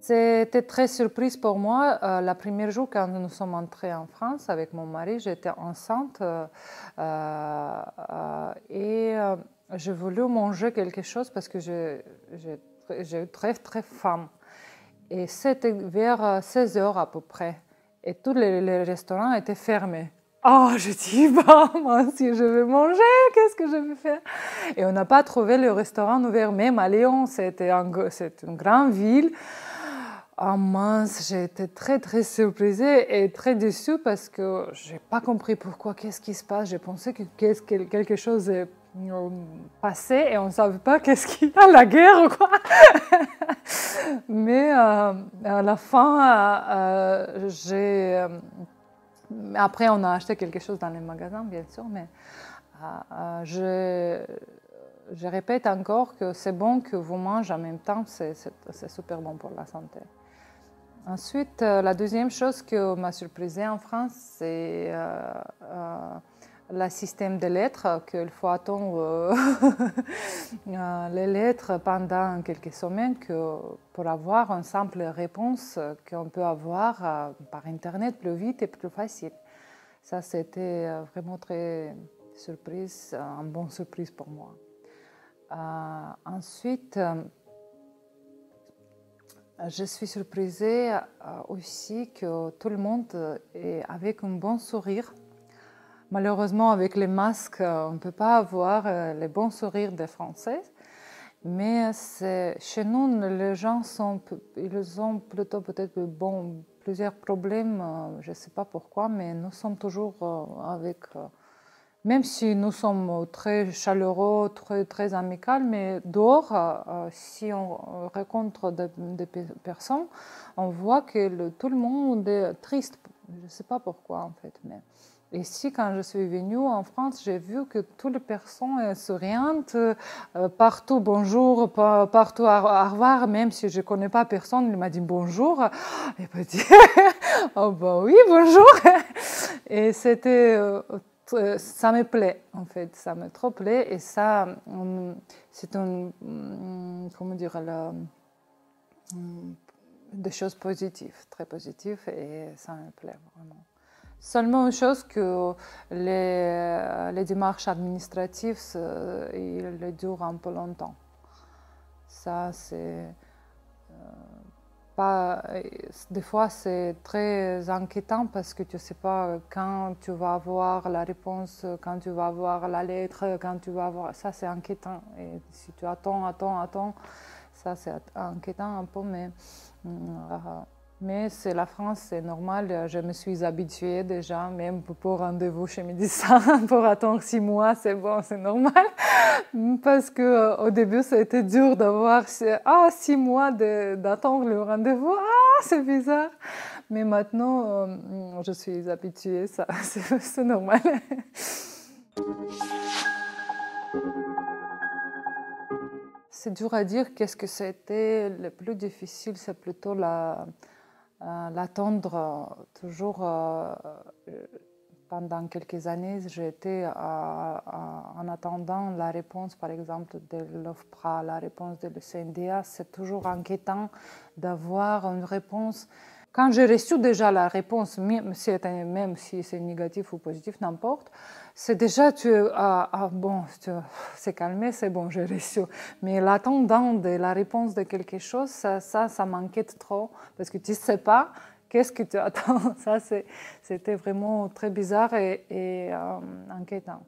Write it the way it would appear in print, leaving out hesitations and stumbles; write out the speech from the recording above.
C'était très surprise pour moi. Le premier jour, quand nous sommes entrés en France avec mon mari, j'étais enceinte et j'ai voulu manger quelque chose parce que j'ai très, très faim. Et c'était vers 16 heures à peu près. Et tous les restaurants étaient fermés. Oh, je dis, bah, moi, si je veux manger, qu'est-ce que je vais faire? Et on n'a pas trouvé le restaurant ouvert, même à Lyon, c'était une grande ville. Oh mince, j'ai été très très surprise et très déçue parce que je n'ai pas compris pourquoi, qu'est-ce qui se passe. J'ai pensé que quelque chose est passé et on ne savait pas qu'est-ce qu'il y a, la guerre ou quoi. Mais à la fin, après on a acheté quelque chose dans les magasins, bien sûr, mais je répète encore que c'est bon que vous mangez en même temps, c'est super bon pour la santé. Ensuite, la deuxième chose qui m'a surprisée en France, c'est le système de lettres, qu'il faut attendre les lettres pendant quelques semaines pour avoir une simple réponse qu'on peut avoir par Internet plus vite et plus facile. Ça, c'était vraiment très surprise, une bonne surprise pour moi. Ensuite, je suis surprise aussi que tout le monde est avec un bon sourire. Malheureusement, avec les masques, on ne peut pas avoir les bons sourires des Français. Mais chez nous, les gens ils ont plutôt peut-être plusieurs problèmes, je ne sais pas pourquoi, mais nous sommes toujours avec... Même si nous sommes très chaleureux, très, très amicaux, mais dehors, si on rencontre des personnes, on voit que tout le monde est triste. Je ne sais pas pourquoi en fait. Mais ici, quand je suis venue en France, j'ai vu que toutes les personnes sont souriantes, partout bonjour, partout au revoir, même si je ne connais pas personne, il m'a dit bonjour. Et m'a dit, oh bah oui, bonjour. Et c'était... ça me plaît en fait, ça me trop plaît et ça c'est comment dire des choses positives, très positives et ça me plaît vraiment. Seulement une chose que les démarches administratives ils durent un peu longtemps. Ça c'est des fois, c'est très inquiétant parce que tu ne sais pas quand tu vas avoir la réponse, quand tu vas avoir la lettre, quand tu vas avoir... Ça, c'est inquiétant. Et si tu attends, ça, c'est inquiétant un peu, mais c'est la France, c'est normal. Je me suis habituée déjà, même pour rendez-vous chez médecin, pour attendre 6 mois, c'est bon, c'est normal. Parce qu'au début, ça a été dur d'avoir 6 mois d'attendre le rendez-vous. Ah, c'est bizarre. Mais maintenant, je suis habituée, ça, c'est normal. C'est dur à dire. Qu'est-ce que c'était le plus difficile? C'est plutôt l'attendre toujours. Pendant quelques années, j'ai été en attendant la réponse, par exemple, de l'OFPRA, la réponse de l'CNDA. C'est toujours inquiétant d'avoir une réponse. Quand j'ai reçu déjà la réponse, même si c'est négatif ou positif, n'importe, c'est déjà, c'est calmé, c'est bon, j'ai reçu. Mais l'attendant de la réponse de quelque chose, ça m'inquiète trop, parce que tu ne sais pas qu'est-ce que tu attends. Ça, c'était vraiment très bizarre et inquiétant.